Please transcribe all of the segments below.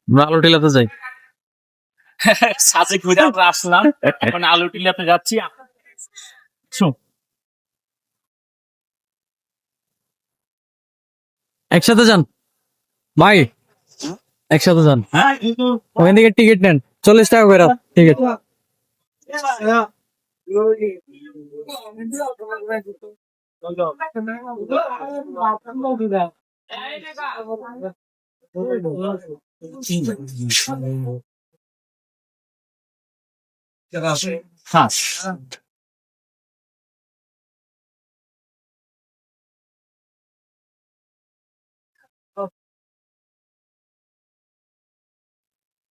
আমরা আলু টিলাতে যাই। সাজে ঘুরে আমরা আসলাম, এখন আলু টিলাতে যাচ্ছি। শোন, একসাথে যান ভাই, একসাথে যান। হ্যাঁ ওখান থেকে টিকিট নেন, 40 টাকা করে টিকিট। হ্যাঁ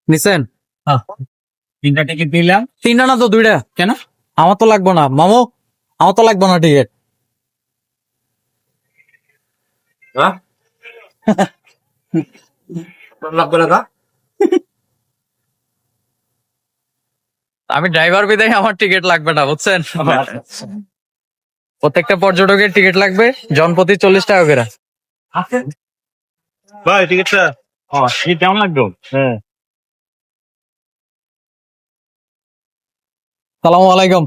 নিছেন? তিনটা টিকিট দিলাম। 3টা না তো 2টা। কেন? আমার তো লাগবে না মামু, আমার তো লাগবে না টিকিট। লাগবে না। আমি ড্রাইভার বিদায় আমার টিকিট লাগবে না, বুঝছেন? প্রত্যেকটা পর্যটকের টিকিট লাগবে জনপ্রতি 40 টাকা করে। ভাই টিকিটটা টিকিট কেমন লাগবে? হ্যাঁ সালামু আলাইকুম।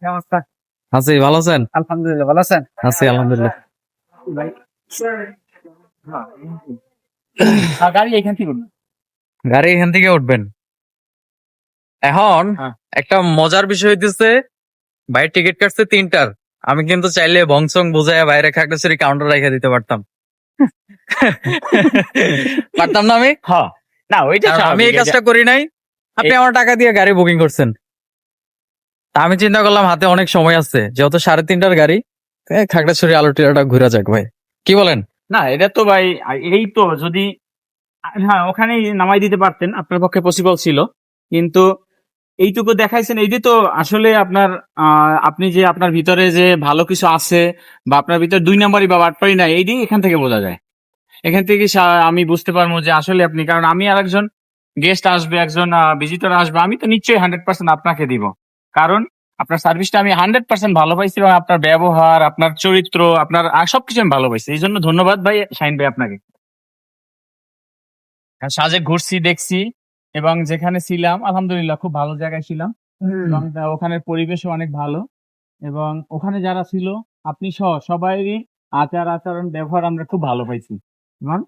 নমস্কার। আছি, ভালো আছেন? আলহামদুলিল্লাহ, ভালো আছেন? আছি আলহামদুলিল্লাহ। গাড়ি এখান থেকে উঠবে। গাড়ি এখান থেকে উঠবেন। এখন হ্যাঁ। একটা মজার বিষয় হইতেছে, ভাই টিকিট কাটছে 3টার, আমি কিন্তু চাইলে বংসং বুঝাইয়া বাইরে খাগড়াছড়ি কাউন্টার রেখে দিতে পারতাম। পারতাম না আমি? হ্যাঁ না, ওইটা কারণ আমি স্বাভাবিক। এই কাজটা করি নাই, আপনি আমার টাকা দিয়ে গাড়ি বুকিং করছেন। তা আমি চিন্তা করলাম হাতে অনেক সময় আছে, যেহেতু 3:30টার গাড়ি, খাগড়াছড়ি আলু টিলাটা ঘুরা যাক ভাই, কি বলেন? না এটা তো ভাই, এই তো যদি হ্যাঁ ওখানেই নামাই দিতে পারতেন, আপনার পক্ষে পসিবল ছিল, কিন্তু এইটুকু দেখাইছেন, এই যে তো আসলে আপনার আপনি যে আপনার ভিতরে যে ভালো কিছু আছে, বা আপনার ভিতরে 2 নম্বরই বা বাটপারি নাই, এই দিয়ে এখান থেকে বোঝা যায়। এখান থেকে আমি বুঝতে পারবো যে আসলে আপনি, কারণ আমি আর একজন গেস্ট আসবে, একজন ভিজিটর আসবে, আমি তো নিশ্চয়ই 100% আপনাকে দিব, কারণ আপনার সার্ভিসটা আমি 100% ভালো পাইছি, এবং আপনার ব্যবহার, আপনার চরিত্র, আপনার সবকিছু আমি ভালো পাইছি। এই জন্য ধন্যবাদ ভাই, শাহিন ভাই আপনাকে। সাজে ঘুরছি, দেখছি, এবং যেখানে ছিলাম আলহামদুলিল্লাহ খুব ভালো জায়গায় ছিলাম, এবং ওখানের পরিবেশও অনেক ভালো, এবং ওখানে যারা ছিল আপনি সহ সবাইরই আচার আচরণ ব্যবহার আমরা খুব ভালো পাইছি। এবং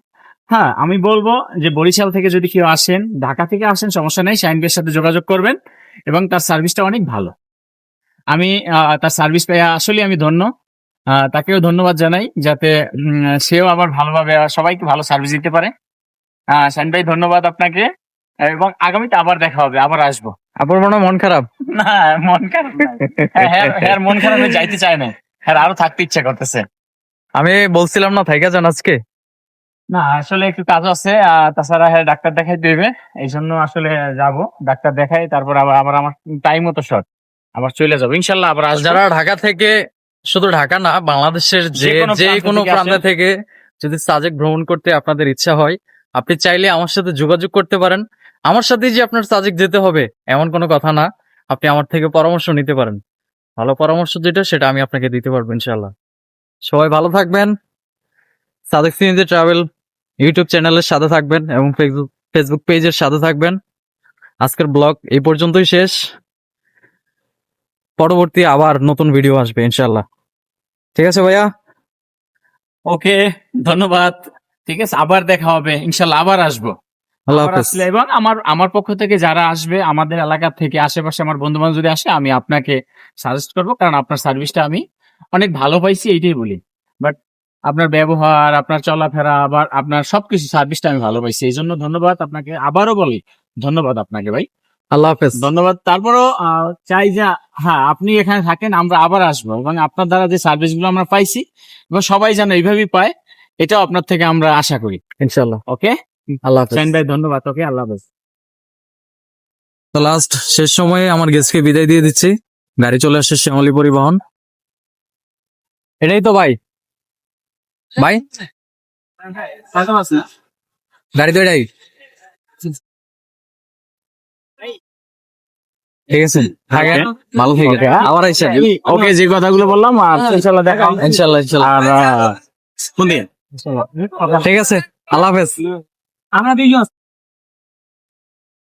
হ্যাঁ আমি বলবো যে বরিশাল থেকে যদি কেউ আসেন, ঢাকা থেকে আসেন, সমস্যা নেই, শাহিন ভাইয়ের সাথে যোগাযোগ করবেন, এবং তার সার্ভিসটা অনেক ভালো। আমি তার সার্ভিস পেয়ে আসলে আমি ধন্য, তাকেও ধন্যবাদ জানাই, যাতে সেও আবার ভালোভাবে সবাইকে ভালো সার্ভিস দিতে পারে। শাহিন ভাই ধন্যবাদ আপনাকে, এবং আগামীতে আবার দেখা হবে, আবার আসবো। আপনার মনে হয় মন খারাপ? না, মন খারাপ নাই। হ্যাঁ মন খারাপ হয়ে যাইতে চায় না, হ্যাঁ আরো থাকতে ইচ্ছা করতেছে। আমি বলছিলাম না থাইকা যান আজকে। না আসলে একটু কাজ আছে, তাছাড়া হ্যাঁ ডাক্তার দেখাই দেবে, এই জন্য আসলে যাব, ডাক্তার দেখাই, তারপর আবার আবার আমার টাইম মতো শর্ট, আবার চলে যাবো ইনশাল্লাহ, আবার আসবো। যারা ঢাকা থেকে, শুধু ঢাকা না বাংলাদেশের যে যে কোনো প্রান্ত থেকে যদি সাজেক ভ্রমণ করতে আপনাদের ইচ্ছা হয়, আপনি চাইলে আমার সাথে যোগাযোগ করতে পারেন। আমার সাথে যে আপনার সাজেক যেতে হবে এমন কোনো কথা না, আপনি আমার থেকে পরামর্শ নিতে পারেন। ভালো পরামর্শ যেটা সেটা আমি আপনাকে দিতে পারবো ইনশাল্লাহ। সবাই ভালো থাকবেন। সাজেক সিএনজি ট্রাভেল ইউটিউব চ্যানেলের সাথে থাকবেন এবং ফেসবুক পেজের সাথে থাকবেন। আজকের ব্লগ এই পর্যন্তই শেষ, পরবর্তী আবার নতুন ভিডিও আসবে ইনশাল্লাহ। ঠিক আছে ভাইয়া, ওকে, ধন্যবাদ। ঠিক আছে, আবার দেখা হবে ইনশাল্লাহ, আবার আসবো। আল্লাহ আবার হাফেজ। আসলে, এবং আমার পক্ষ থেকে যারা আসবে, আমাদের এলাকা থেকে আশেপাশে আমার বন্ধু বান্ধব যদি আসে, আমি আপনাকে সাজেস্ট করবো, কারণ আপনার সার্ভিসটা আমি অনেক ভালো পাইছি, এইটাই বলি। বাট আপনার ব্যবহার, আপনার চলাফেরা, আবার আপনার সবকিছু সার্ভিসটা আমি ভালো পাইছি, এই জন্য ধন্যবাদ আপনাকে, আবারও বলি ধন্যবাদ আপনাকে ভাই, আল্লাহ হাফেজ। ধন্যবাদ। তারপরও চাই যে হ্যাঁ আপনি এখানে থাকেন, আমরা আবার আসবো, এবং আপনার দ্বারা যে সার্ভিস গুলো আমরা পাইছি, এবং সবাই যেন এইভাবেই পায়, এটাও আপনার থেকে আমরা আশা করি ইনশাল্লাহ। ওকে, আল্লাহ হাফেজ। শাহিন ভাই ধন্যবাদ, ওকে, আল্লাহ হাফেজ। তো লাস্ট শেষ সময়ে আমার গেস্টকে বিদায় দিয়ে দিচ্ছি। গাড়ি চলে আসছে শ্যামলী পরিবহন। এটাই তো ভাই, ভাই গাড়ি তো এটাই। ঠিক আছে, থাকেন, ভালো থেকে আবার আইসা। ওকে, যে কথাগুলো বললাম, আর ইনশাল্লাহ দেখা হবে। ইনশাল্লাহ ইনশাল্লাহ। আর কোন দিন? ঠিক আছে, আল্লাহ হাফেজ। আমরা দুইজন